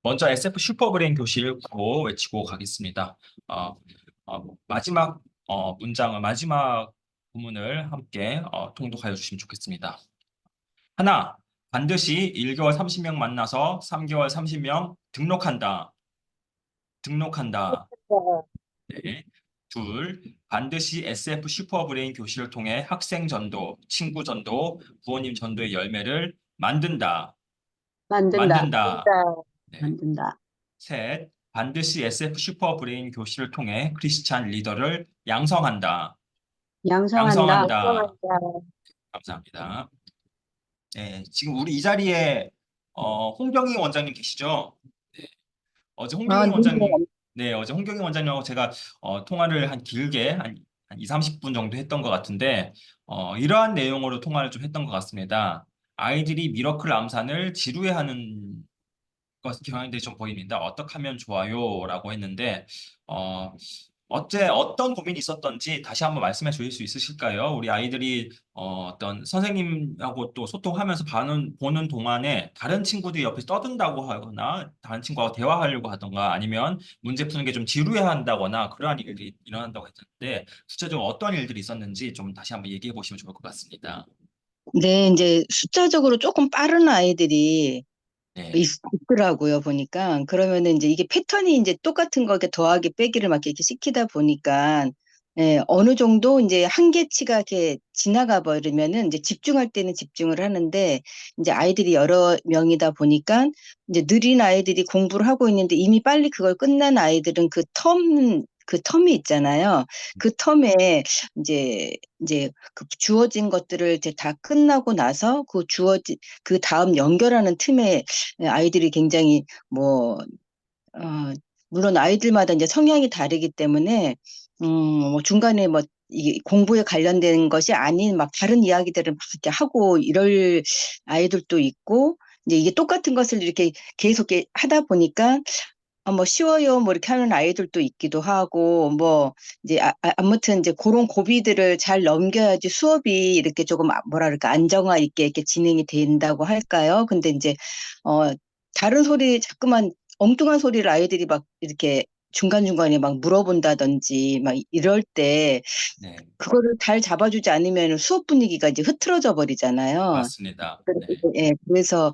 먼저 SF 슈퍼브레인 교실 구호 외치고 가겠습니다. 어, 마지막 문장을 마지막 부문을 함께 통독하여 주시면 좋겠습니다. 하나, 반드시 1개월 30명 만나서 3개월 30명 등록한다. 등록한다. 네. 둘, 반드시 SF 슈퍼브레인 교실을 통해 학생 전도, 친구 전도, 부모님 전도의 열매를 만든다. 만든다. 만든다. 네. 만든다. 셋, 반드시 SF 슈퍼브레인 교실을 통해 크리스찬 리더를 양성한다. 양성한다. 양성한다. 감사합니다. 네, 지금 우리 이 자리에 홍경희 원장님 계시죠? 네, 어제 아, 홍경희 네. 원장님, 네, 어제 홍경희 원장님하고 제가 통화를 한 길게 한 2, 30분 정도 했던 것 같은데 이러한 내용으로 통화를 좀 했던 것 같습니다. 아이들이 미러클 암산을 지루해하는 경향들이 좀 보입니다. 어떻게 하면 좋아요? 라고 했는데, 어, 어째 어떤 고민이 있었던지 다시 한번 말씀해 주실 수 있으실까요? 우리 아이들이 떤 선생님하고 또 소통하면서 보는 동안에 다른 친구들이 옆에서 떠든다고 하거나 다른 친구하고 대화하려고 하던가 아니면 문제 푸는 게 좀 지루해 한다거나 그러한 일이 일어난다고 했는데 구체적으로 어떤 일들이 있었는지 좀 다시 한번 얘기해 보시면 좋을 것 같습니다. 네, 이제 숫자적으로 조금 빠른 아이들이 네, 있더라고요, 보니까. 그러면은 이제 이게 패턴이 이제 똑같은 거 이렇게 더하기 빼기를 막 이렇게 시키다 보니까, 어느 정도 이제 한계치가 이렇게 지나가 버리면은 이제 집중할 때는 집중을 하는데, 이제 아이들이 여러 명이다 보니까, 이제 느린 아이들이 공부를 하고 있는데 이미 빨리 그걸 끝난 아이들은 그 텀이 있잖아요. 그 텀에 이제 그 주어진 것들을 이제 다 끝나고 나서 그 다음 연결하는 틈에 아이들이 굉장히 뭐, 어, 물론 아이들마다 이제 성향이 다르기 때문에, 뭐 중간에 뭐, 이게 공부에 관련된 것이 아닌 막 다른 이야기들을 막 이렇게 하고 이럴 아이들도 있고, 이제 이게 똑같은 것을 이렇게 계속 이렇게 하다 보니까 뭐 쉬워요 뭐 이렇게 하는 아이들도 있기도 하고 뭐 이제 아무튼 이제 그런 고비들을 잘 넘겨야지 수업이 이렇게 조금 뭐라 그럴까 안정화 있게 이렇게 진행이 된다고 할까요? 근데 이제 어 다른 소리 자꾸만 엉뚱한 소리를 아이들이 막 이렇게 중간중간에 막 물어본다든지 막 이럴 때 네, 그거를 잘 잡아주지 않으면 수업 분위기가 이제 흐트러져 버리잖아요. 맞습니다. 그래- 네. 예, 그래서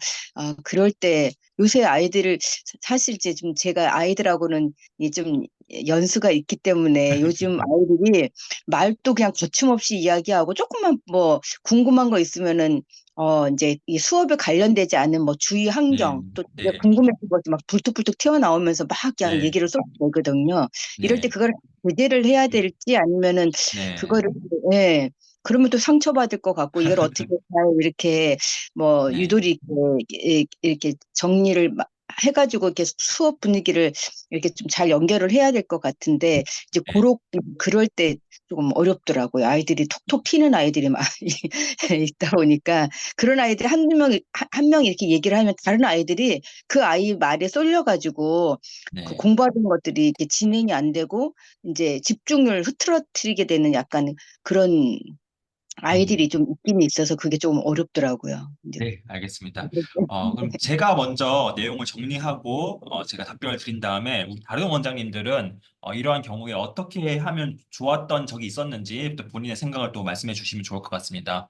그럴 때 요새 아이들을 사실 이제 좀 제가 아이들하고는 이좀 연수가 있기 때문에 요즘 아이들이 말도 그냥 거침없이 이야기하고 조금만 뭐 궁금한 거 있으면은 이제 이 수업에 관련되지 않은 뭐 주위 환경 또 제가 네, 궁금했던 것도 막 불뚝불뚝 튀어나오면서 막 그냥 네, 얘기를 쏟아내거든요. 이럴 때 네, 그걸 제재를 해야 될지 아니면은 네, 그거를 예. 그러면 또 상처받을 것 같고 이걸 어떻게 잘 이렇게 뭐 네, 유도리 있게 이렇게 정리를 해가지고 이렇게 수업 분위기를 이렇게 좀 잘 연결을 해야 될 것 같은데 이제 네, 그럴 때 조금 어렵더라고요. 아이들이 톡톡 튀는 아이들이 많이 있다 보니까 그런 아이들이 한 명이 이렇게 얘기를 하면 다른 아이들이 그 아이 말에 쏠려가지고 그 네. 공부하는 것들이 이렇게 진행이 안 되고 이제 집중을 흐트러뜨리게 되는 약간 그런 아이들이 음, 좀 있긴 있어서 그게 조금 어렵더라고요. 이제 네, 알겠습니다. 그럼 제가 먼저 내용을 정리하고 제가 답변을 드린 다음에 우리 다른 원장님들은 이러한 경우에 어떻게 하면 좋았던 적이 있었는지 또 본인의 생각을 또 말씀해 주시면 좋을 것 같습니다.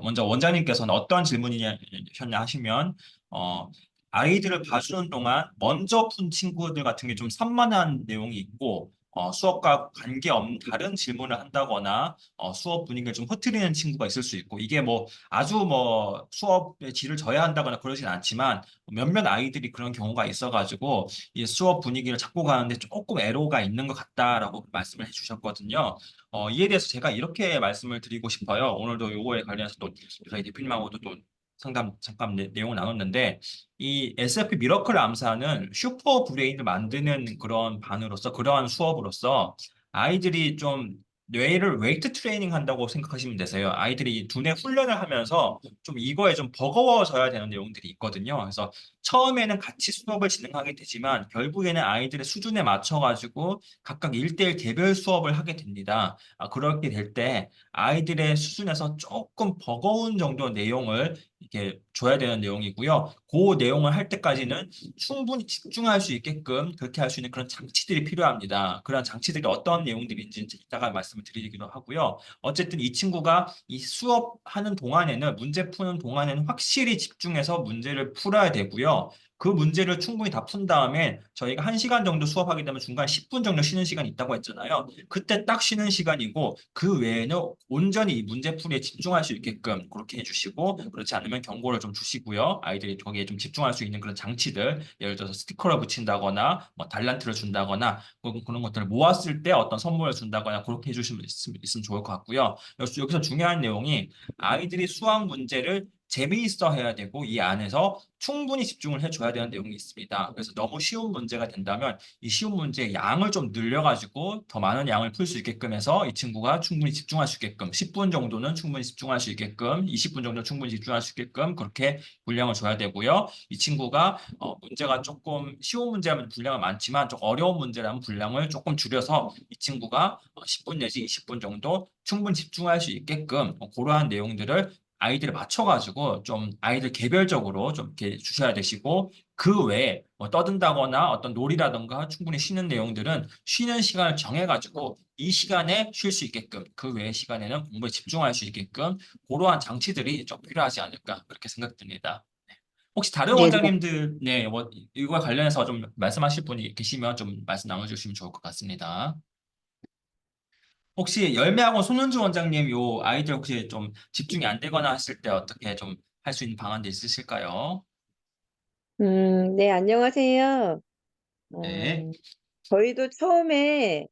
먼저 원장님께서는 어떤 질문이셨냐 하시면 어, 아이들을 봐주는 동안 먼저 푼 친구들 같은 게 좀 산만한 내용이 있고 수업과 관계없는 다른 질문을 한다거나 수업 분위기를 좀 흐트리는 친구가 있을 수 있고 이게 뭐 아주 뭐 수업의 질을 져야 한다거나 그러진 않지만 몇몇 아이들이 그런 경우가 있어가지고 이 수업 분위기를 잡고 가는데 조금 애로가 있는 것 같다라고 말씀을 해주셨거든요. 이에 대해서 제가 이렇게 말씀을 드리고 싶어요. 오늘도 요거에 관련해서 또 저희 대표님하고도 또 상담 잠깐 내용을 나눴는데 이 SF 미러클 암사는 슈퍼 브레인을 만드는 그런 반으로서 그러한 수업으로서 아이들이 좀 뇌를 웨이트 트레이닝 한다고 생각하시면 되세요. 아이들이 두뇌 훈련을 하면서 좀 이거에 좀 버거워져야 되는 내용들이 있거든요. 그래서 처음에는 같이 수업을 진행하게 되지만 결국에는 아이들의 수준에 맞춰가지고 각각 1대1 개별 수업을 하게 됩니다. 그렇게 될 때 아이들의 수준에서 조금 버거운 정도 내용을 이렇게 줘야 되는 내용이고요. 그 내용을 할 때까지는 충분히 집중할 수 있게끔 그렇게 할 수 있는 그런 장치들이 필요합니다. 그런 장치들이 어떤 내용들인지 이따가 말씀을 드리기도 하고요. 어쨌든 이 친구가 이 수업하는 동안에는 문제 푸는 동안에는 확실히 집중해서 문제를 풀어야 되고요. 그 문제를 충분히 다 푼 다음에 저희가 1시간 정도 수업하게 되면 중간 10분 정도 쉬는 시간이 있다고 했잖아요. 그때 딱 쉬는 시간이고 그 외에는 온전히 이 문제풀이에 집중할 수 있게끔 그렇게 해주시고 그렇지 않으면 경고를 좀 주시고요. 아이들이 거기에 좀 집중할 수 있는 그런 장치들 예를 들어서 스티커를 붙인다거나 뭐 달란트를 준다거나 그런 것들을 모았을 때 어떤 선물을 준다거나 그렇게 해주시면 있으면 좋을 것 같고요. 여기서 중요한 내용이 아이들이 수학 문제를 재미있어 해야 되고 이 안에서 충분히 집중을 해줘야 되는 내용이 있습니다. 그래서 너무 쉬운 문제가 된다면 이 쉬운 문제의 양을 좀 늘려가지고 더 많은 양을 풀 수 있게끔 해서 이 친구가 충분히 집중할 수 있게끔 10분 정도는 충분히 집중할 수 있게끔 20분 정도 충분히 집중할 수 있게끔 그렇게 분량을 줘야 되고요. 이 친구가 문제가 조금 쉬운 문제라면 분량은 많지만 좀 어려운 문제라면 분량을 조금 줄여서 이 친구가 10분 내지 20분 정도 충분히 집중할 수 있게끔 그러한 내용들을 아이들을 맞춰가지고 좀 아이들 개별적으로 좀 이렇게 주셔야 되시고 그 외에 뭐 떠든다거나 어떤 놀이라든가 충분히 쉬는 내용들은 쉬는 시간을 정해가지고 이 시간에 쉴 수 있게끔 그 외의 시간에는 공부에 집중할 수 있게끔 그러한 장치들이 좀 필요하지 않을까 그렇게 생각됩니다. 혹시 다른 네네. 원장님들 네, 뭐 이거와 관련해서 좀 말씀하실 분이 계시면 좀 말씀 나눠주시면 좋을 것 같습니다. 혹시 열매학원 손은주 원장님 요 아이들 혹시 좀 집중이 안 되거나 했을 때 어떻게 좀 할 수 있는 방안도 있으실까요? 네, 안녕하세요. 네, 어, 저희도 처음에,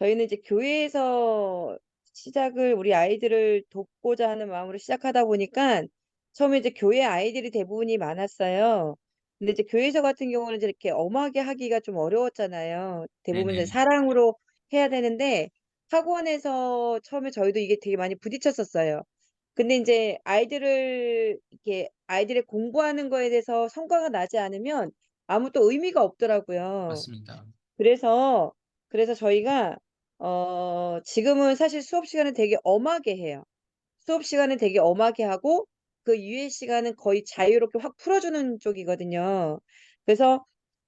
저희는 이제 교회에서 시작을 우리 아이들을 돕고자 하는 마음으로 시작하다 보니까 처음에 이제 교회 아이들이 대부분이 많았어요. 근데 이제 교회에서 같은 경우는 이제 이렇게 엄하게 하기가 좀 어려웠잖아요. 대부분 이제 네네, 사랑으로 해야 되는데 학원에서 처음에 저희도 이게 되게 많이 부딪혔었어요. 근데 이제 아이들을 이렇게 아이들의 공부하는 거에 대해서 성과가 나지 않으면 아무 또 의미가 없더라고요. 맞습니다. 그래서 저희가 지금은 사실 수업 시간을 되게 엄하게 해요. 수업 시간은 되게 엄하게 하고 그 이외의 시간은 거의 자유롭게 확 풀어주는 쪽이거든요. 그래서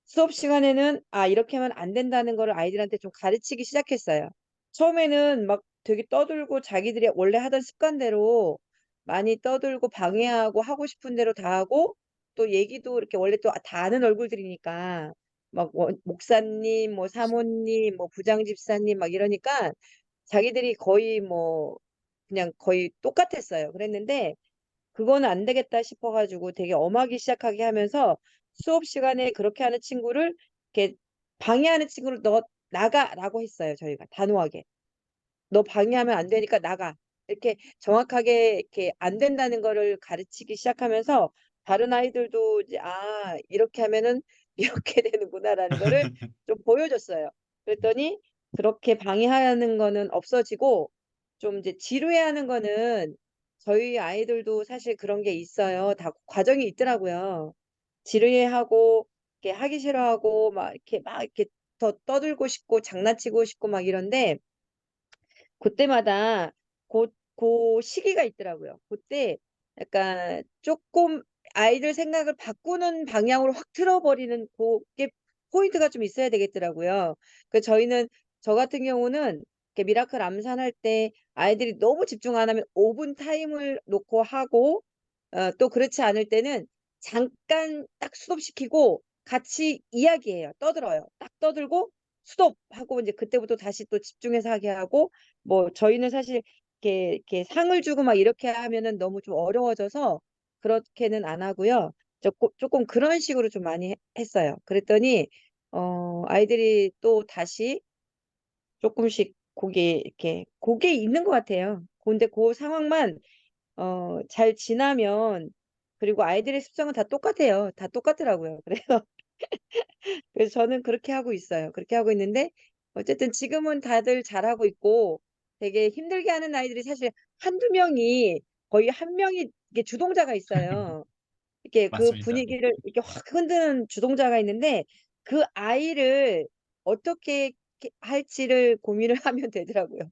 수업 시간에는 이렇게 하면 안 된다는 거를 아이들한테 좀 가르치기 시작했어요. 처음에는 막 되게 떠들고 자기들이 원래 하던 습관대로 많이 떠들고 방해하고 하고 싶은 대로 다 하고 또 얘기도 이렇게 원래 또 다 아는 얼굴들이니까 막 목사님, 뭐 사모님, 뭐 부장집사님 막 이러니까 자기들이 거의 뭐 그냥 거의 똑같았어요. 그랬는데 그거는 안 되겠다 싶어가지고 되게 엄하기 시작하게 하면서 수업 시간에 그렇게 하는 친구를 이렇게 방해하는 친구를 너 나가라고 했어요. 저희가 단호하게. 너 방해하면 안 되니까 나가. 이렇게 정확하게 이렇게 안 된다는 거를 가르치기 시작하면서 다른 아이들도 이제 이렇게 하면은 이렇게 되는구나라는 거를 좀 보여줬어요. 그랬더니 그렇게 방해하는 거는 없어지고 좀 이제 지루해하는 거는 저희 아이들도 사실 그런 게 있어요. 다 과정이 있더라고요. 지루해하고 이렇게 하기 싫어하고 막 이렇게 더 떠들고 싶고 장난치고 싶고 막 이런데 그때마다 그 시기가 있더라고요. 그때 약간 조금 아이들 생각을 바꾸는 방향으로 확 틀어버리는 그게 포인트가 좀 있어야 되겠더라고요. 그 저희는 저 같은 경우는 이렇게 미라클 암산할 때 아이들이 너무 집중 안 하면 5분 타임을 놓고 하고 또 그렇지 않을 때는 잠깐 딱 스톱시키고 같이 이야기해요. 떠들어요. 딱 떠들고 스톱 하고 이제 그때부터 다시 또 집중해서 하게 하고 뭐 저희는 사실 이렇게 상을 주고 막 이렇게 하면은 너무 좀 어려워져서 그렇게는 안 하고요. 조금 그런 식으로 좀 많이 했어요. 그랬더니 아이들이 또 다시 조금씩 그게 있는 것 같아요. 근데 그 상황만 잘 지나면 그리고 아이들의 습성은 다 똑같아요. 다 똑같더라고요. 그래서 저는 그렇게 하고 있어요. 그렇게 하고 있는데 어쨌든 지금은 다들 잘하고 있고 되게 힘들게 하는 아이들이 사실 한두 명이 거의 한 명이 이게 주동자가 있어요. 이렇게 그 맞습니다. 분위기를 이렇게 확 흔드는 주동자가 있는데 그 아이를 어떻게 할지를 고민을 하면 되더라고요.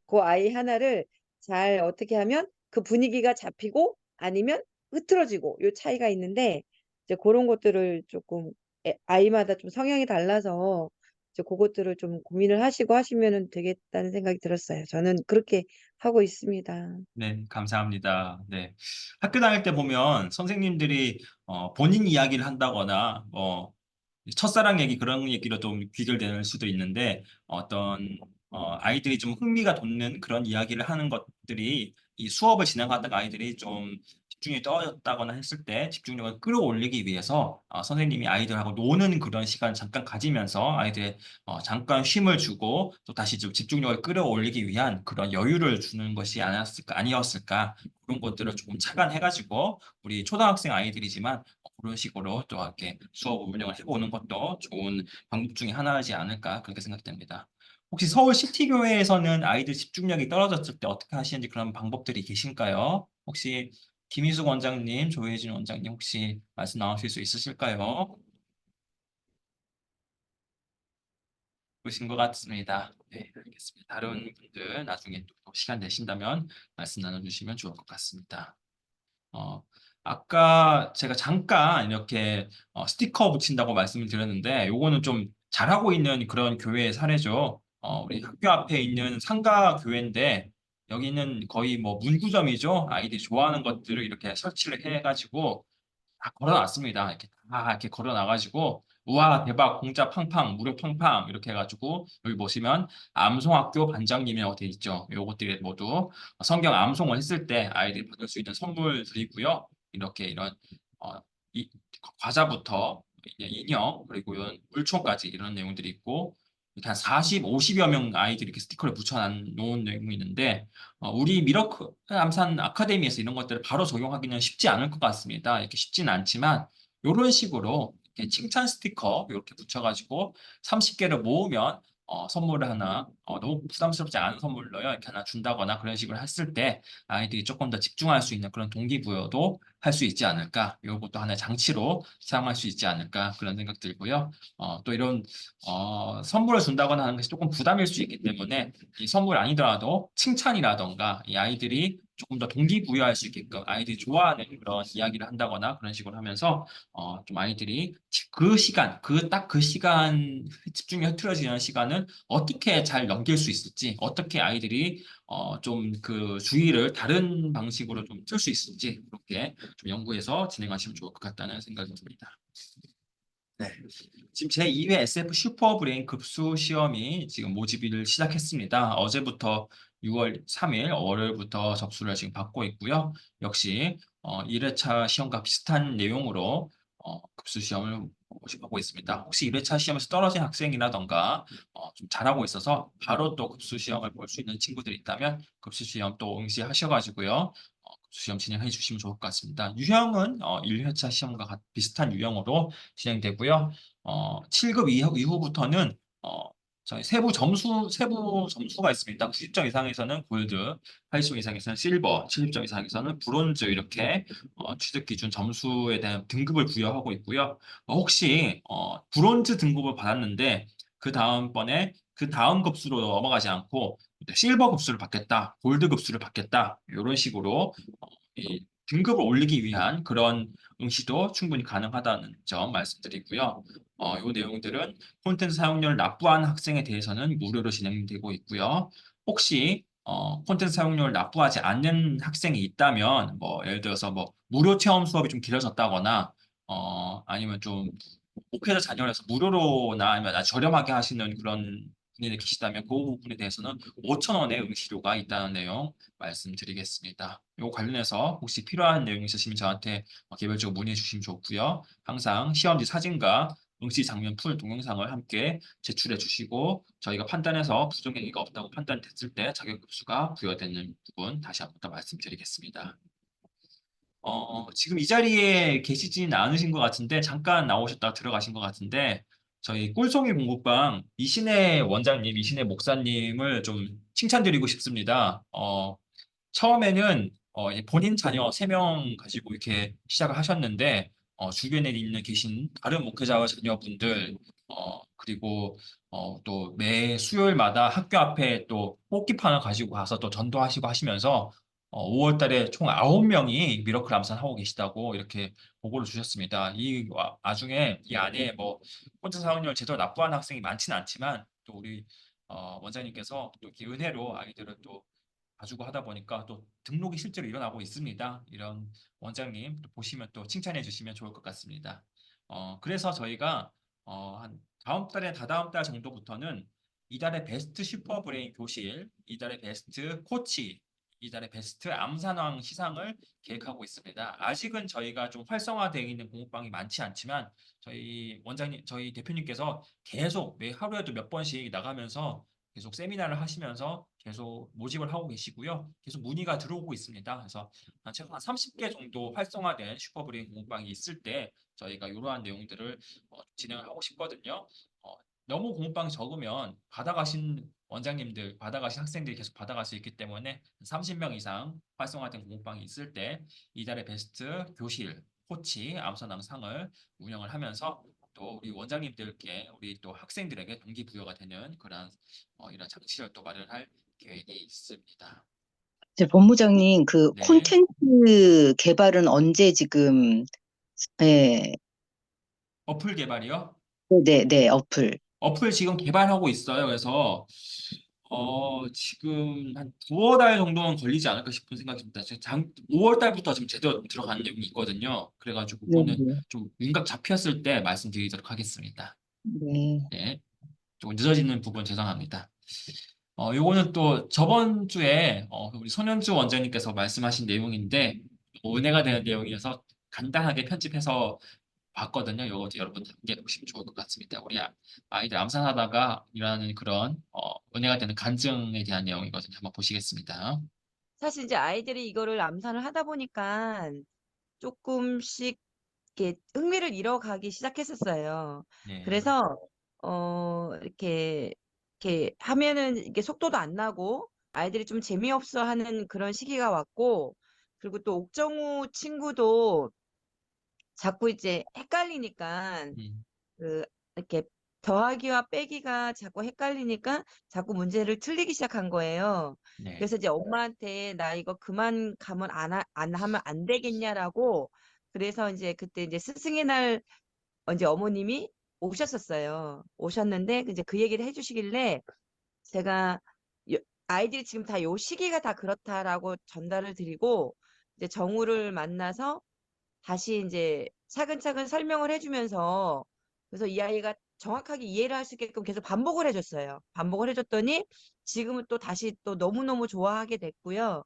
그 아이 하나를 잘 어떻게 하면 그 분위기가 잡히고 아니면 흐트러지고 요 차이가 있는데 이제 그런 것들을 조금 아이마다 좀 성향이 달라서 이제 그것들을 좀 고민을 하시고 하시면 되겠다는 생각이 들었어요. 저는 그렇게 하고 있습니다. 네, 감사합니다. 네. 학교 다닐 때 보면 선생님들이 본인 이야기를 한다거나 첫사랑 얘기 그런 얘기로 좀 귀결될 수도 있는데 어떤 아이들이 좀 흥미가 돋는 그런 이야기를 하는 것들이 이 수업을 진행하다가 아이들이 좀 집중력이 떨어졌다거나 했을 때 집중력을 끌어올리기 위해서 선생님이 아이들하고 노는 그런 시간 잠깐 가지면서 아이들의 잠깐 쉼을 주고 또 다시 좀 집중력을 끌어올리기 위한 그런 여유를 주는 것이 아니었을까 그런 것들을 조금 착안해가지고 우리 초등학생 아이들이지만 그런 식으로 또 이렇게 수업 운영을 해보는 것도 좋은 방법 중에 하나이지 않을까 그렇게 생각됩니다. 혹시 서울 시티교회에서는 아이들 집중력이 떨어졌을 때 어떻게 하시는지 그런 방법들이 계신가요? 혹시 김희숙 원장님, 조혜진 원장님 혹시 말씀 나누실 수 있으실까요? 보신 것 같습니다. 네, 알겠습니다. 다른 분들 나중에 또 시간 되신다면 말씀 나눠주시면 좋을 것 같습니다. 어, 아까 제가 잠깐 이렇게 스티커 붙인다고 말씀을 드렸는데 요거는 좀 잘하고 있는 그런 교회의 사례죠. 우리 학교 앞에 있는 상가 교회인데 여기는 거의 뭐 문구점이죠. 아이들이 좋아하는 것들을 이렇게 설치를 해가지고 다 걸어놨습니다. 이렇게 다 이렇게 걸어놔가지고 우와 대박 공짜 팡팡 무료 팡팡 이렇게 해가지고 여기 보시면 암송학교 반장님이 어디 있죠. 요것들이 모두 성경 암송을 했을 때 아이들이 받을 수 있는 선물들이고요. 이렇게 이런 어, 이, 과자부터 인형 그리고 이런 물총까지 이런 내용들이 있고 이렇게 한 40, 50여 명 아이들이 이렇게 스티커를 붙여놓은 내용이 있는데 우리 미러클 암산 아카데미에서 이런 것들을 바로 적용하기는 쉽지 않을 것 같습니다. 이렇게 쉽지는 않지만 이런 식으로 이렇게 칭찬 스티커 이렇게 붙여가지고 30개를 모으면 선물을 하나 너무 부담스럽지 않은 선물로요 이렇게 하나 준다거나 그런 식으로 했을 때 아이들이 조금 더 집중할 수 있는 그런 동기부여도 할 수 있지 않을까 이것도 하나의 장치로 사용할 수 있지 않을까 그런 생각 들고요. 또 이런 선물을 준다거나 하는 것이 조금 부담일 수 있기 때문에 이 선물 아니더라도 칭찬이라던가 이 아이들이 조금 더 동기부여할 수 있게끔 아이들이 좋아하는 그런 이야기를 한다거나 그런 식으로 하면서 좀 아이들이 그 시간, 딱 그 시간 집중이 흐트러지는 시간을 어떻게 잘 넘길 수 있을지, 어떻게 아이들이 좀 그 주의를 다른 방식으로 좀 틀 수 있을지 그렇게 좀 연구해서 진행하시면 좋을 것 같다는 생각이 듭니다. 네. 지금 제2회 SF 슈퍼브레인 급수 시험이 지금 모집을 시작했습니다. 어제부터 6월 3일 월요일부터 접수를 지금 받고 있고요. 역시 1회차 시험과 비슷한 내용으로 급수 시험을 모집하고 있습니다. 혹시 1회차 시험에서 떨어진 학생이라던가 좀 잘하고 있어서 바로 또 급수 시험을 볼 수 있는 친구들이 있다면 급수 시험 또 응시하셔가지고요. 급수 시험 진행해 주시면 좋을 것 같습니다. 유형은 1회차 시험과 비슷한 유형으로 진행되고요. 7급 이후부터는 저희 세부 점수가 있습니다. 90점 이상에서는 골드, 80점 이상에서는 실버, 70점 이상에서는 브론즈 이렇게 취득 기준 점수에 대한 등급을 부여하고 있고요. 혹시 브론즈 등급을 받았는데 그 다음번에 그 다음 급수로 넘어가지 않고 실버 급수를 받겠다, 골드 급수를 받겠다 이런 식으로 이 등급을 올리기 위한 그런 응시도 충분히 가능하다는 점 말씀드리고요. 이 내용들은 콘텐츠 사용료를 납부한 학생에 대해서는 무료로 진행되고 있고요. 혹시 콘텐츠 사용료를 납부하지 않는 학생이 있다면 뭐 예를 들어서 뭐 무료 체험 수업이 좀 길어졌다거나 아니면 좀 목회자 자녀라서 무료로나 아니면 아주 저렴하게 하시는 그런 분이 계시다면 그 부분에 대해서는 5천 원의 응시료가 있다는 내용 말씀드리겠습니다. 이 관련해서 혹시 필요한 내용이 있으시면 저한테 개별적으로 문의해 주시면 좋고요. 항상 시험지 사진과 응시 장면 풀 동영상을 함께 제출해 주시고 저희가 판단해서 부정행위가 없다고 판단됐을 때 자격 급수가 부여되는 부분 다시 한 번 더 말씀드리겠습니다. 지금 이 자리에 계시진 않으신 것 같은데 잠깐 나오셨다가 들어가신 것 같은데 저희 꿀송이 공부방 이신혜 원장님, 이신혜 목사님을 좀 칭찬드리고 싶습니다. 처음에는 이 본인 자녀 3명 가지고 이렇게 시작을 하셨는데 주변에 있는 계신 다른 목회자와 자녀분들 그리고 또 매 수요일마다 학교 앞에 또 뽑기판을 가지고 가서 또 전도하시고 하시면서 5월 달에 총 9명이 미러클 암산하고 계시다고 이렇게 보고를 주셨습니다. 이 와중에 이 안에 뭐 혼자 사용료를 제대로 납부하는 학생이 많지는 않지만 또 우리 원장님께서 또 이렇게 은혜로 아이들을 또 봐주고 하다 보니까 또 등록이 실제로 일어나고 있습니다. 이런 원장님 또 보시면 또 칭찬해 주시면 좋을 것 같습니다. 그래서 저희가 한 다음 달에 다다음 달 정도부터는 이달의 베스트 슈퍼브레인 교실, 이달의 베스트 코치, 이달의 베스트 암산왕 시상을 계획하고 있습니다. 아직은 저희가 좀 활성화되어 있는 공부방이 많지 않지만 저희 원장님, 저희 대표님께서 계속 매 하루에도 몇 번씩 나가면서 계속 세미나를 하시면서 계속 모집을 하고 계시고요. 계속 문의가 들어오고 있습니다. 그래서 최소 한 30개 정도 활성화된 슈퍼브레인 공부방이 있을 때 저희가 이러한 내용들을 진행을 하고 싶거든요. 어, 너무 공부방이 적으면 받아가신 원장님들, 받아가신 학생들이 계속 받아갈 수 있기 때문에 30명 이상 활성화된 공부방이 있을 때 이달의 베스트 교실, 코치, 암선왕 상을 운영을 하면서 또 우리 원장님들께 우리 또 학생들에게 동기부여가 되는 그런 이런 장치를 또 마련할 계획이 있습니다. 본부장님, 그 네. 콘텐츠 개발은 언제 지금, 예, 어플 개발이요? 네, 어플. 어플 지금 개발하고 있어요. 그래서 지금 한 두어 달 정도는 걸리지 않을까 싶은 생각이 듭니다. 5월 달부터 지금 제대로 들어가는 내용이 있거든요. 그래가지고 네, 그거는 네, 좀 윤곽 잡혔을 때 말씀드리도록 하겠습니다. 네. 네. 조금 늦어지는 부분 죄송합니다. 요거는 또 저번 주에 우리 손현주 원장님께서 말씀하신 내용인데 은혜가 되는 내용이어서 간단하게 편집해서 봤거든요. 요거 여러분 함께 보시면 좋을 것 같습니다. 우리 아이들 암산하다가 일어나는 그런 은혜가 되는 간증에 대한 내용이거든요. 한번 보시겠습니다. 사실 이제 아이들이 이거를 암산을 하다 보니까 조금씩 이렇게 흥미를 잃어가기 시작했었어요. 네. 그래서 이렇게 하면은 이게 속도도 안 나고 아이들이 좀 재미없어 하는 그런 시기가 왔고, 그리고 또 옥정우 친구도 자꾸 이제 헷갈리니까 음, 그 이렇게 더하기와 빼기가 자꾸 헷갈리니까 자꾸 문제를 틀리기 시작한 거예요. 네. 그래서 이제 엄마한테 나 이거 그만 가면 안 하면 안 되겠냐라고, 그래서 이제 그때 이제 스승의 날 이제 어머님이 오셨었어요. 오셨는데 이제 그 얘기를 해주시길래 제가 요- 아이들이 지금 다 요 시기가 다 그렇다라고 전달을 드리고, 이제 정우를 만나서 다시 이제 차근차근 설명을 해주면서, 그래서 이 아이가 정확하게 이해를 할 수 있게끔 계속 반복을 해줬어요. 반복을 해줬더니 지금은 또 다시 또 너무너무 좋아하게 됐고요.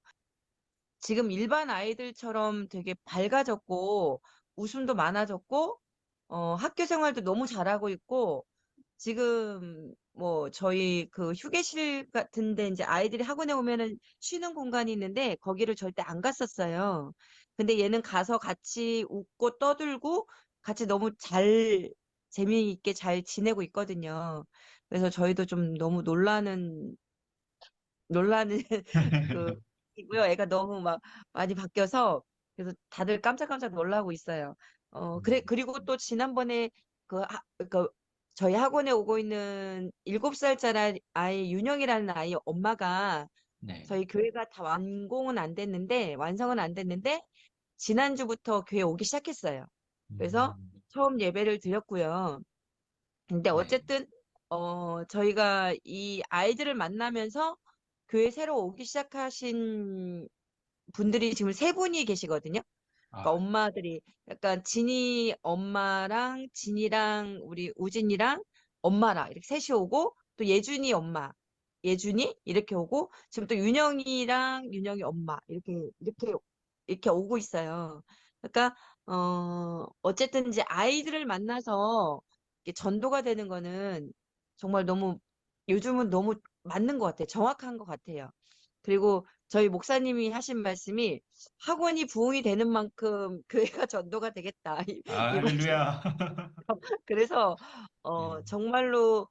지금 일반 아이들처럼 되게 밝아졌고 웃음도 많아졌고 학교 생활도 너무 잘하고 있고, 지금 뭐 저희 그 휴게실 같은데 이제 아이들이 학원에 오면은 쉬는 공간이 있는데 거기를 절대 안 갔었어요. 근데 얘는 가서 같이 웃고 떠들고 같이 너무 잘 재미있게 잘 지내고 있거든요. 그래서 저희도 좀 너무 놀라는 그 이고요. 애가 너무 막 많이 바뀌어서 그래서 다들 깜짝깜짝 놀라고 있어요. 그리고 또 지난번에 그 저희 학원에 오고 있는 7살짜리 아이 윤영이라는 아이 엄마가, 네. 저희 교회가 다 완성은 안 됐는데 지난주부터 교회 오기 시작했어요. 그래서 음, 처음 예배를 드렸고요. 근데 네. 어쨌든 저희가 이 아이들을 만나면서 교회 새로 오기 시작하신 분들이 지금 세 분이 계시거든요. 그러니까 아, 엄마들이 약간 진이 엄마랑 진이랑 우리 우진이랑 엄마랑 이렇게 셋이 오고, 또 예준이 엄마, 예준이 이렇게 오고, 지금 또 윤영이랑 윤영이 엄마 이렇게 오고 있어요. 그러니까 어쨌든 이제 아이들을 만나서 이렇게 전도가 되는 거는 정말 너무 요즘은 너무 맞는 것 같아요. 정확한 것 같아요. 그리고 저희 목사님이 하신 말씀이 학원이 부흥이 되는 만큼 교회가 전도가 되겠다. 이 말씀. 할렐루야. 그래서 네. 정말로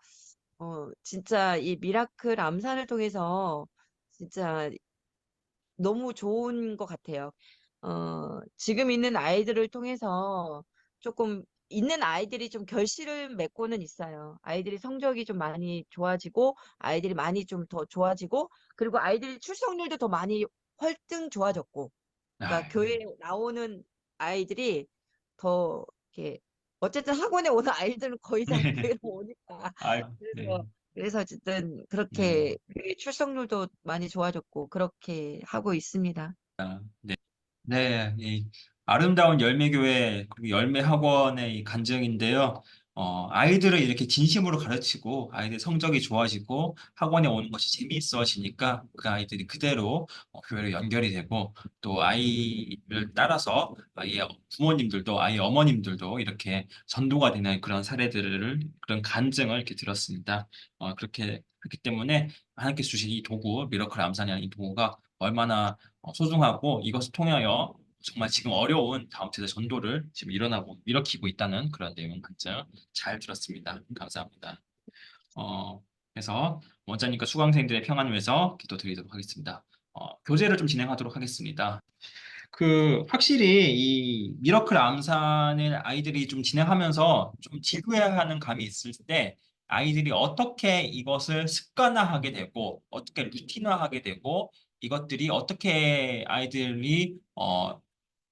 진짜 이 미라클 암산을 통해서 진짜 너무 좋은 것 같아요. 지금 있는 아이들을 통해서 조금 있는 아이들이 좀 결실을 맺고는 있어요. 아이들이 성적이 좀 많이 좋아지고, 아이들이 많이 좀 더 좋아지고, 그리고 아이들 출석률도 더 많이 훨등 좋아졌고, 그러니까 아, 교회에 나오는 아이들이 더 이렇게 어쨌든 학원에 오는 아이들은 거의 다 교회로 오니까 아, 네, 그래서 어쨌든 네. 그렇게 교회 출석률도 많이 좋아졌고 그렇게 하고 있습니다. 네. 네, 이 아름다운 열매교회 그리고 열매학원의 이 간증인데요. 아이들을 이렇게 진심으로 가르치고 아이들 성적이 좋아지고 학원에 오는 것이 재미있어지니까 그 아이들이 그대로 교회로 연결이 되고 또 아이를 따라서 아이의 부모님들도 아이 어머님들도 이렇게 전도가 되는 그런 사례들을 그런 간증을 이렇게 들었습니다. 그렇게 그렇기 때문에 하나님께서 주신 이 도구 미러클 암산이라는 이 도구가 얼마나 소중하고 이것을 통하여 정말 지금 어려운 다음 세대 전도를 지금 일으키고 있다는 그런 내용 한장 잘 들었습니다. 감사합니다. 그래서 원장님과 수강생들의 평안을 위해서 기도드리도록 하겠습니다. 교제를 좀 진행하도록 하겠습니다. 확실히 이 미러클 암산을 아이들이 좀 진행하면서 좀 지루해하는 감이 있을 때 아이들이 어떻게 이것을 습관화하게 되고 어떻게 루틴화하게 되고 이것들이 어떻게 아이들이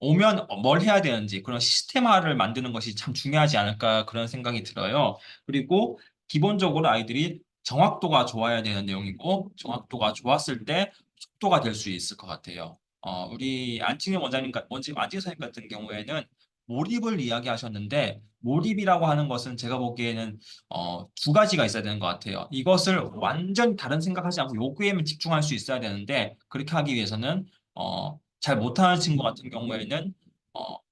오면 뭘 해야 되는지 그런 시스템화를 만드는 것이 참 중요하지 않을까 그런 생각이 들어요. 그리고 기본적으로 아이들이 정확도가 좋아야 되는 내용이고 정확도가 좋았을 때 속도가 될 수 있을 것 같아요. 우리 안치희 선생님 같은 경우에는 몰입을 이야기하셨는데 몰입이라고 하는 것은 제가 보기에는 두 가지가 있어야 되는 것 같아요. 이것을 완전 다른 생각하지 않고 요구에만 집중할 수 있어야 되는데 그렇게 하기 위해서는 잘 못하는 친구 같은 경우에는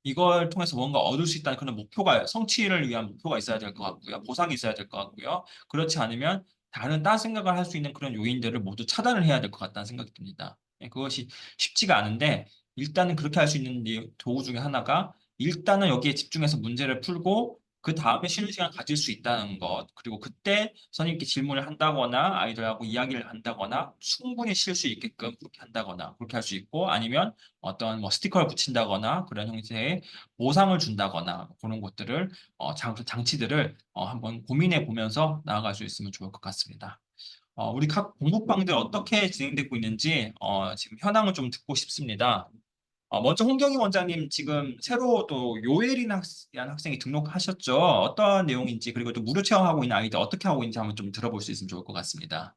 이걸 통해서 뭔가 얻을 수 있다는 그런 성취를 위한 목표가 있어야 될 것 같고요. 보상이 있어야 될 것 같고요. 그렇지 않으면 딴 생각을 할 수 있는 그런 요인들을 모두 차단을 해야 될 것 같다는 생각이 듭니다. 그것이 쉽지가 않은데 일단은 그렇게 할 수 있는 도구 중에 하나가 일단은 여기에 집중해서 문제를 풀고 그 다음에 쉬는 시간 가질 수 있다는 것 그리고 그때 선생님께 질문을 한다거나 아이들하고 이야기를 한다거나 충분히 쉴 수 있게끔 그렇게 한다거나 그렇게 할 수 있고 아니면 어떤 뭐 스티커를 붙인다거나 그런 형태의 보상을 준다거나 그런 것들을 장치들을 한번 고민해 보면서 나아갈 수 있으면 좋을 것 같습니다. 우리 각 공부방들 어떻게 진행되고 있는지 지금 현황을 좀 듣고 싶습니다. 먼저 홍경희 원장님 지금 새로 또 요엘이라는 학생이 등록하셨죠? 어떤 내용인지 그리고 또 무료 체험하고 있는 아이들 어떻게 하고 있는지 한번 좀 들어볼 수 있으면 좋을 것 같습니다.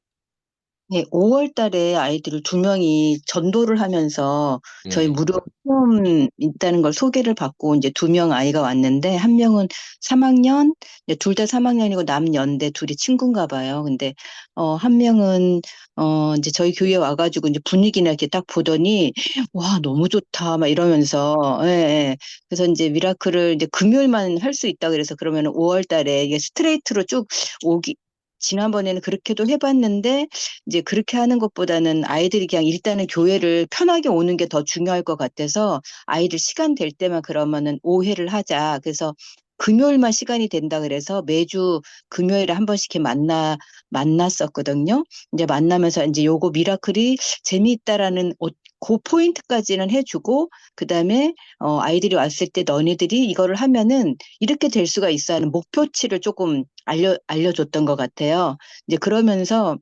네, 5월 달에 아이들을 2명이 전도를 하면서 저희 네. 무료 수업 있다는 걸 소개를 받고 이제 2명 아이가 왔는데 한 명은 3학년, 둘 다 3학년이고 남연대 둘이 친구인가 봐요. 근데 한 명은 이제 저희 교회에 와가지고 이제 분위기나 이렇게 딱 보더니 와, 너무 좋다 막 이러면서 예, 예. 그래서 이제 미라클을 이제 금요일만 할 수 있다 그래서 그러면 5월 달에 이게 스트레이트로 쭉 오기 지난번에는 그렇게도 해봤는데 이제 그렇게 하는 것보다는 아이들이 그냥 일단은 교회를 편하게 오는 게 더 중요할 것 같아서 아이들 시간 될 때만 그러면은 5회를 하자. 그래서 금요일만 시간이 된다 그래서 매주 금요일에 한 번씩 이렇게 만났었거든요. 이제 만나면서 이제 요거 미라클이 재미있다라는 그 포인트까지는 해주고 그다음에 아이들이 왔을 때 너네들이 이거를 하면은 이렇게 될 수가 있어 하는 목표치를 조금 알려줬던 것 같아요. 이제 그러면서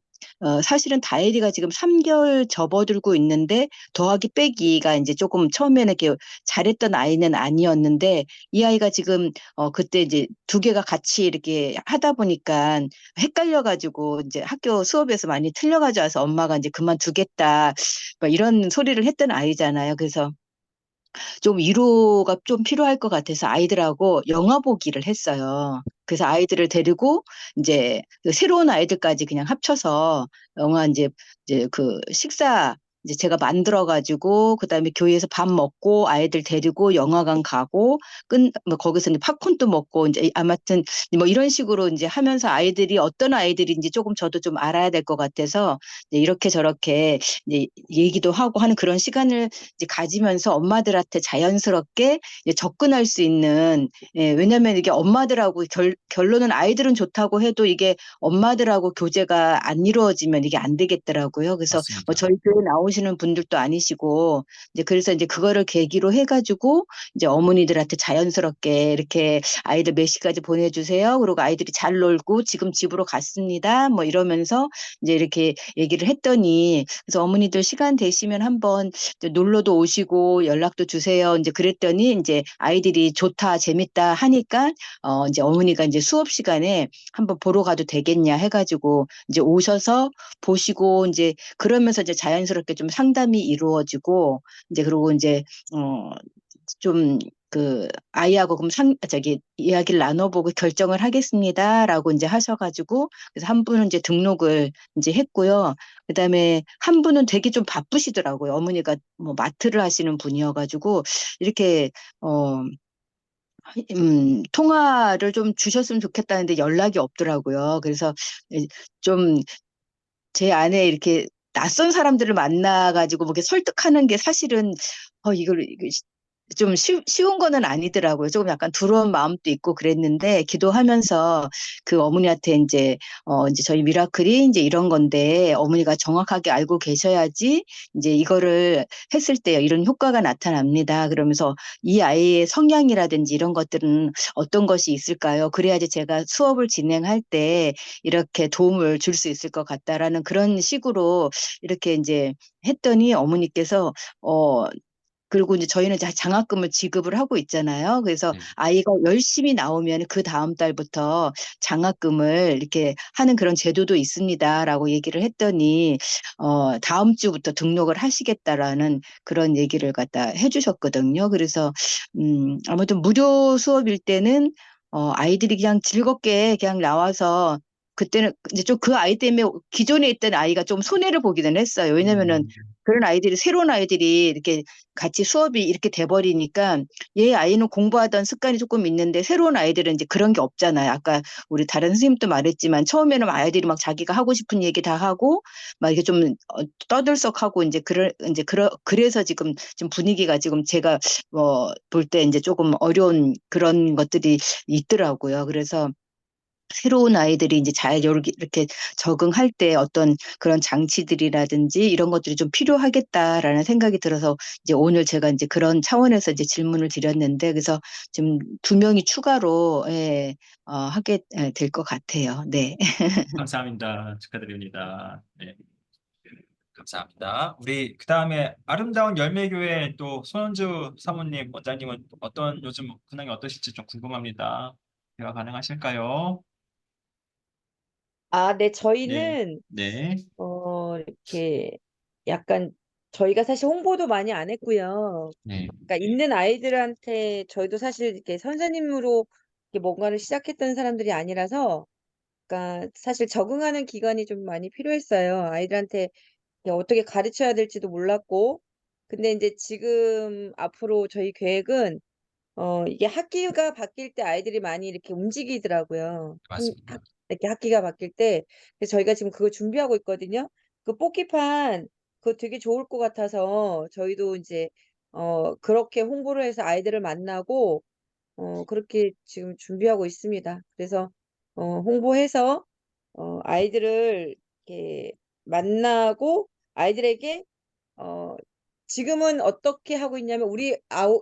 사실은 다혜리가 지금 3개월 접어들고 있는데 더하기 빼기가 이제 조금 처음에는 이렇게 잘했던 아이는 아니었는데 이 아이가 지금 그때 이제 두 개가 같이 이렇게 하다 보니까 헷갈려가지고 이제 학교 수업에서 많이 틀려가지고 와서 엄마가 이제 그만두겠다 막 이런 소리를 했던 아이잖아요. 그래서 좀 위로가 좀 필요할 것 같아서 아이들하고 영화 보기를 했어요. 그래서 아이들을 데리고 이제 그 새로운 아이들까지 그냥 합쳐서 영화 이제 그 식사 이제 제가 만들어 가지고 그다음에 교회에서 밥 먹고 아이들 데리고 영화관 가고 뭐 거기서 이제 팝콘도 먹고 이제 아무튼 뭐 이런 식으로 이제 하면서 아이들이 어떤 아이들인지 조금 저도 좀 알아야 될 것 같아서 이제 이렇게 저렇게 이제 얘기도 하고 하는 그런 시간을 이제 가지면서 엄마들한테 자연스럽게 이제 접근할 수 있는 왜냐면 이게 엄마들하고 결론은 아이들은 좋다고 해도 이게 엄마들하고 교제가 안 이루어지면 이게 안 되겠더라고요. 그래서 뭐 맞습니다. 저희 교회 나오시는 분들도 아니시고 이제 그래서 이제 그거를 계기로 해가지고 이제 어머니들한테 자연스럽게 이렇게 아이들 몇 시까지 보내주세요. 그리고 아이들이 잘 놀고 지금 집으로 갔습니다. 뭐 이러면서 이제 이렇게 얘기를 했더니 그래서 어머니들 시간 되시면 한번 이제 놀러도 오시고 연락도 주세요. 이제 그랬더니 이제 아이들이 좋다, 재밌다 하니까 이제 어머니가 이제 수업 시간에 한번 보러 가도 되겠냐 해가지고 이제 오셔서 보시고 이제 그러면서 이제 자연스럽게 좀 상담이 이루어지고 이제 그리고 이제 좀 그 아이하고 그럼 저기 이야기를 나눠보고 결정을 하겠습니다라고 이제 하셔가지고 그래서 한 분은 이제 등록을 이제 했고요. 그다음에 한 분은 되게 좀 바쁘시더라고요. 어머니가 뭐 마트를 하시는 분이어가지고 이렇게 통화를 좀 주셨으면 좋겠다는데 연락이 없더라고요. 그래서 좀 제 안에 이렇게 낯선 사람들을 만나가지고 뭐 이렇게 설득하는 게 사실은 이거 좀 쉬운 거는 아니더라고요. 조금 약간 두려운 마음도 있고 그랬는데 기도하면서 그 어머니한테 이제 저희 미라클이 이제 이런 건데 어머니가 정확하게 알고 계셔야지 이제 이거를 했을 때 이런 효과가 나타납니다. 그러면서 이 아이의 성향이라든지 이런 것들은 어떤 것이 있을까요? 그래야지 제가 수업을 진행할 때 이렇게 도움을 줄 수 있을 것 같다라는 그런 식으로 이렇게 이제 했더니 어머니께서 그리고 이제 저희는 이제 장학금을 지급을 하고 있잖아요. 그래서 네. 아이가 열심히 나오면 그 다음 달부터 장학금을 이렇게 하는 그런 제도도 있습니다라고 얘기를 했더니 다음 주부터 등록을 하시겠다라는 그런 얘기를 갖다 해주셨거든요. 그래서 아무튼 무료 수업일 때는 아이들이 그냥 즐겁게 그냥 나와서 그때는 이제 좀 그 아이 때문에 기존에 있던 아이가 좀 손해를 보기는 했어요. 왜냐면은 음, 그런 아이들이 새로운 아이들이 이렇게 같이 수업이 이렇게 돼버리니까 얘 아이는 공부하던 습관이 조금 있는데 새로운 아이들은 이제 그런 게 없잖아요. 아까 우리 다른 선생님도 말했지만 처음에는 아이들이 막 자기가 하고 싶은 얘기 다 하고 막 이렇게 좀 떠들썩하고 그래서 지금 분위기가 지금 제가 볼 때 이제 조금 어려운 그런 것들이 있더라고요. 그래서 새로운 아이들이 이제 잘 이렇게 적응할 때 어떤 그런 장치들이라든지 이런 것들이 좀 필요하겠다라는 생각이 들어서 이제 오늘 제가 이제 그런 차원에서 이제 질문을 드렸는데 그래서 지금 2명이 추가로 하게 될 것 같아요. 네. 감사합니다. 축하드립니다. 네. 감사합니다. 우리 그 다음에 아름다운 열매교회 또 손은주 사모님, 원장님은 어떤 요즘 근황이 어떠실지 좀 궁금합니다. 대화 가능하실까요? 네, 네, 저희는 네, 이렇게 약간 저희가 사실 홍보도 많이 안 했고요. 네, 그러니까 있는 아이들한테 저희도 사실 이렇게 선생님으로 이렇게 뭔가를 시작했던 사람들이 아니라서, 그러니까 사실 적응하는 기간이 좀 많이 필요했어요. 아이들한테 이게 어떻게 가르쳐야 될지도 몰랐고, 근데 이제 지금 앞으로 저희 계획은 이게 학기가 바뀔 때 아이들이 많이 이렇게 움직이더라고요. 맞습니다. 이렇게 학기가 바뀔 때. 그래서 저희가 지금 그거 준비하고 있거든요. 그 뽑기판, 그거 되게 좋을 것 같아서 저희도 이제, 그렇게 홍보를 해서 아이들을 만나고, 그렇게 지금 준비하고 있습니다. 그래서, 홍보해서, 아이들을 이렇게 만나고, 아이들에게 어 지금은 어떻게 하고 있냐면 우리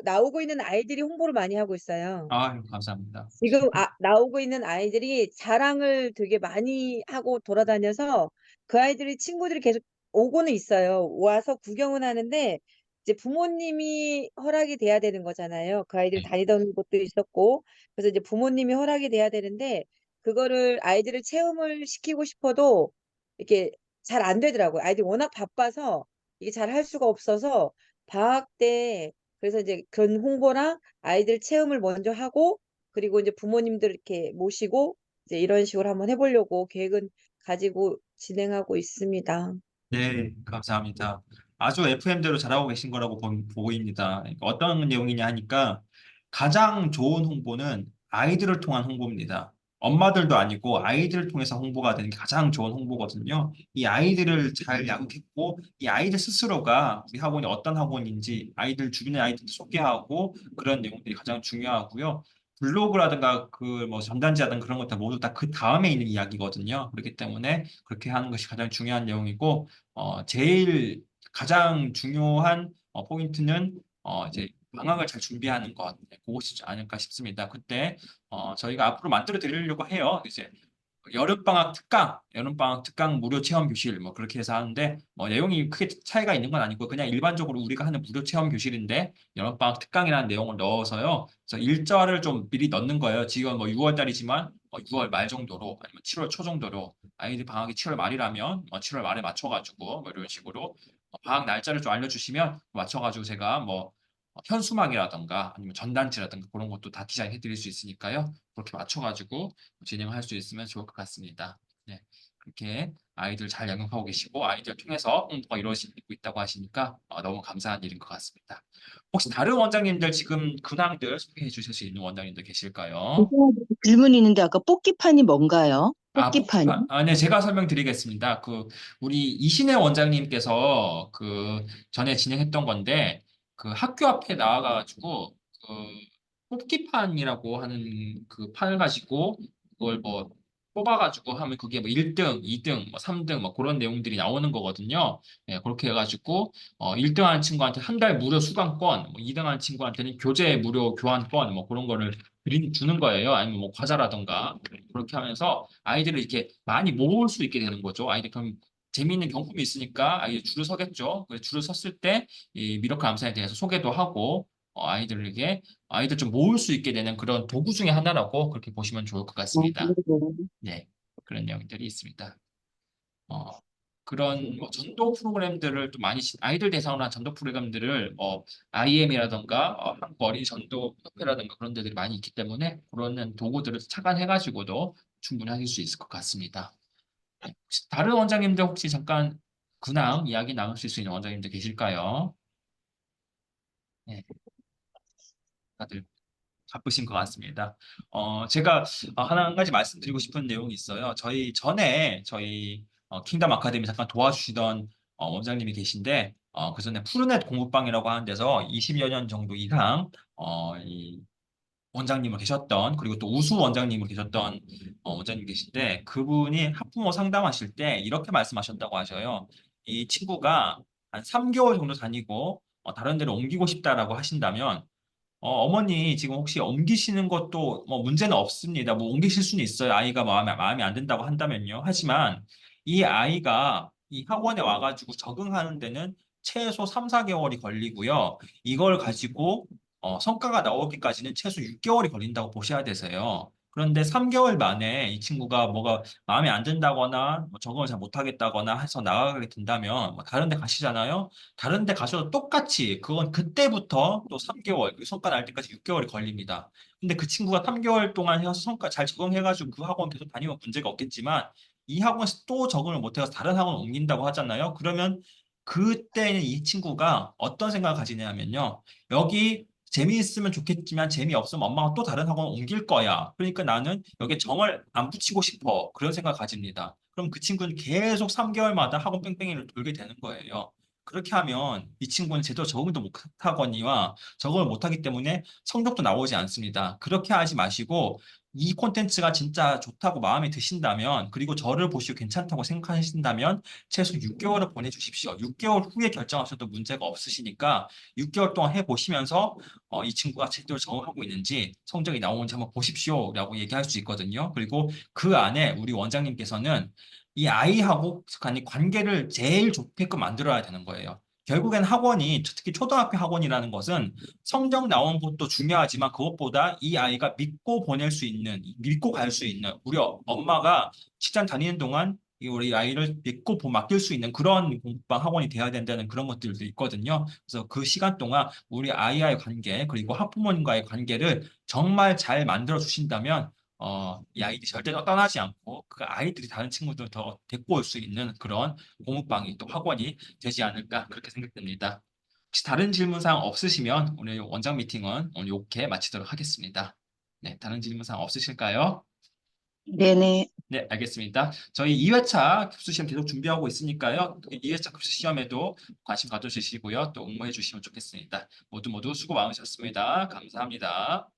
나오고 있는 아이들이 홍보를 많이 하고 있어요. 아, 감사합니다. 지금 나오고 있는 아이들이 자랑을 되게 많이 하고 돌아다녀서 그 아이들이 친구들이 계속 오고는 있어요. 와서 구경은 하는데 이제 부모님이 허락이 돼야 되는 거잖아요. 그 아이들이 네, 다니던 곳도 있었고 그래서 이제 부모님이 허락이 돼야 되는데 그거를 아이들을 체험을 시키고 싶어도 이렇게 잘 안 되더라고요. 아이들이 워낙 바빠서 이게 잘 할 수가 없어서 방학 때 그래서 이제 그런 홍보랑 아이들 체험을 먼저 하고 그리고 이제 부모님들 이렇게 모시고 이제 이런 식으로 한번 해보려고 계획은 가지고 진행하고 있습니다. 네, 감사합니다. 아주 FM대로 잘하고 계신 거라고 보입니다. 그러니까 어떤 내용이냐 하니까 가장 좋은 홍보는 아이들을 통한 홍보입니다. 엄마들도 아니고 아이들을 통해서 홍보가 되는 게 가장 좋은 홍보거든요. 이 아이들을 잘 양육했고 이 아이들 스스로가 우리 학원이 어떤 학원인지 아이들 주변의 아이들 소개하고 그런 내용들이 가장 중요하고요. 블로그라든가 그 뭐 전단지라든가 그런 것들 모두 다 그 다음에 있는 이야기거든요. 그렇기 때문에 그렇게 하는 것이 가장 중요한 내용이고, 제일 가장 중요한 포인트는 이제 방학을 잘 준비하는 것, 그것이지 않을까 싶습니다. 그때 저희가 앞으로 만들어 드리려고 해요. 이제 여름방학 특강 무료 체험 교실 뭐 그렇게 해서 하는데, 내용이 크게 차이가 있는 건 아니고 그냥 일반적으로 우리가 하는 무료 체험 교실인데 여름방학 특강이라는 내용을 넣어서요. 그래서 일자를 좀 미리 넣는 거예요. 지금 뭐 6월 달이지만 6월 말 정도로 아니면 7월 초 정도로, 아이들 방학이 7월 말이라면 7월 말에 맞춰가지고 뭐 이런 식으로 방학 날짜를 좀 알려주시면 맞춰가지고 제가 뭐 현수막이라든가 아니면 전단지라든가 그런 것도 다 디자인해 드릴 수 있으니까요. 그렇게 맞춰가지고 진행할 수 있으면 좋을 것 같습니다. 네, 그렇게 아이들 잘 양육하고 계시고 아이들 통해서 홍보가 이루어지고 있다고 하시니까 너무 감사한 일인 것 같습니다. 혹시 다른 원장님들 지금 근황들 소개해 주실 수 있는 원장님들 계실까요? 질문이 있는데 아까 뽑기판이 뭔가요? 뽑기판이? 뽑기판. 네, 제가 설명드리겠습니다. 우리 이신혜 원장님께서 전에 진행했던 건데, 학교 앞에 나와가지고, 뽑기판이라고 하는 그 판을 가지고, 그걸 뭐, 뽑아가지고 하면 그게 뭐 1등, 2등, 뭐 3등, 뭐 그런 내용들이 나오는 거거든요. 네, 그렇게 해가지고, 1등 하는 친구한테 한 달 무료 수강권, 뭐 2등 하는 친구한테는 교재 무료 교환권, 뭐 그런 거를 주는 거예요. 아니면 뭐 과자라던가. 그렇게 하면서 아이들을 이렇게 많이 모을 수 있게 되는 거죠. 아이들 그럼 재미있는 경품이 있으니까 아이들 줄을 서겠죠. 그래서 줄을 섰을 때 이 미러클 암산에 대해서 소개도 하고 아이들에게 아이들 좀 모을 수 있게 되는 그런 도구 중에 하나라고 그렇게 보시면 좋을 것 같습니다. 네네. 네, 그런 내용들이 있습니다. 어, 그런 뭐 전도 프로그램들을 또 많이 아이들 대상으로 한 전도 프로그램들을 IM이라던가 한국 어린이 전도 협회라던가 그런 데들이 많이 있기 때문에 그런 도구들을 착안해가지고도 충분히 하실 수 있을 것 같습니다. 네, 혹시 다른 원장님들 혹시 잠깐 근황 이야기 나누실 수 있는 원장님들 계실까요? 네, 다들 바쁘신 것 같습니다. 제가 한 가지 말씀드리고 싶은 내용이 있어요. 저희 킹덤 아카데미 잠깐 도와주시던 원장님이 계신데, 그 전에 푸르넷 공부방이라고 하는 데서 20여 년 정도 이상 이 원장님을 계셨던, 그리고 또 우수 원장님을 계셨던 원장님 계신데, 그분이 학부모 상담하실 때 이렇게 말씀하셨다고 하셔요. 이 친구가 한 3개월 정도 다니고 다른 데로 옮기고 싶다라고 하신다면, 어머니 지금 혹시 옮기시는 것도 뭐 문제는 없습니다. 뭐 옮기실 수는 있어요. 아이가 마음에 안 든다고 한다면요. 하지만 이 아이가 이 학원에 와가지고 적응하는 데는 최소 3, 4개월이 걸리고요. 이걸 가지고 성과가 나오기까지는 최소 6개월이 걸린다고 보셔야 되세요. 그런데 3개월 만에 이 친구가 뭐가 마음에 안 든다거나 뭐 적응을 잘 못하겠다거나 해서 나가게 된다면 뭐 다른 데 가시잖아요. 다른 데 가셔도 똑같이 그건 그때부터 또 3개월, 그 성과 날 때까지 6개월이 걸립니다. 근데 그 친구가 3개월 동안 해서 성과 잘 적응해가지고 그 학원 계속 다니면 문제가 없겠지만 이 학원에서 또 적응을 못해서 다른 학원 옮긴다고 하잖아요. 그러면 그때는 이 친구가 어떤 생각을 가지냐면요. 여기 재미있으면 좋겠지만 재미없으면 엄마가 또 다른 학원 옮길 거야. 그러니까 나는 여기에 정을 안 붙이고 싶어. 그런 생각을 가집니다. 그럼 그 친구는 계속 3개월마다 학원 뺑뺑이를 돌게 되는 거예요. 그렇게 하면 이 친구는 제대로 적응도 못하거니와 적응을 못하기 때문에 성적도 나오지 않습니다. 그렇게 하지 마시고 이 콘텐츠가 진짜 좋다고 마음에 드신다면, 그리고 저를 보시고 괜찮다고 생각하신다면 최소 6개월을 보내주십시오. 6개월 후에 결정하셔도 문제가 없으시니까 6개월 동안 해보시면서 이 친구가 제대로 적응하고 있는지 성적이 나오는지 한번 보십시오라고 얘기할 수 있거든요. 그리고 그 안에 우리 원장님께서는 이 아이하고 간의 관계를 제일 좋게끔 만들어야 되는 거예요. 결국엔 학원이, 특히 초등학교 학원이라는 것은 성적 나오는 것도 중요하지만 그것보다 이 아이가 믿고 보낼 수 있는, 믿고 갈 수 있는, 무려 엄마가 직장 다니는 동안 이 우리 아이를 믿고 맡길 수 있는 그런 공부방 학원이 돼야 된다는 그런 것들도 있거든요. 그래서 그 시간 동안 우리 아이와의 관계, 그리고 학부모님과의 관계를 정말 잘 만들어 주신다면 이 아이들이 절대 떠나지 않고 그 아이들이 다른 친구들 더 데리고 올 수 있는 그런 공부방이 또 학원이 되지 않을까 그렇게 생각됩니다. 혹시 다른 질문 사항 없으시면 오늘 원장 미팅은 오늘 이렇게 마치도록 하겠습니다. 네, 다른 질문 사항 없으실까요? 네네. 네, 알겠습니다. 저희 2회차 급수 시험 계속 준비하고 있으니까요. 2회차 급수 시험에도 관심 가져주시고요. 또 응모해 주시면 좋겠습니다. 모두 모두 수고 많으셨습니다. 감사합니다.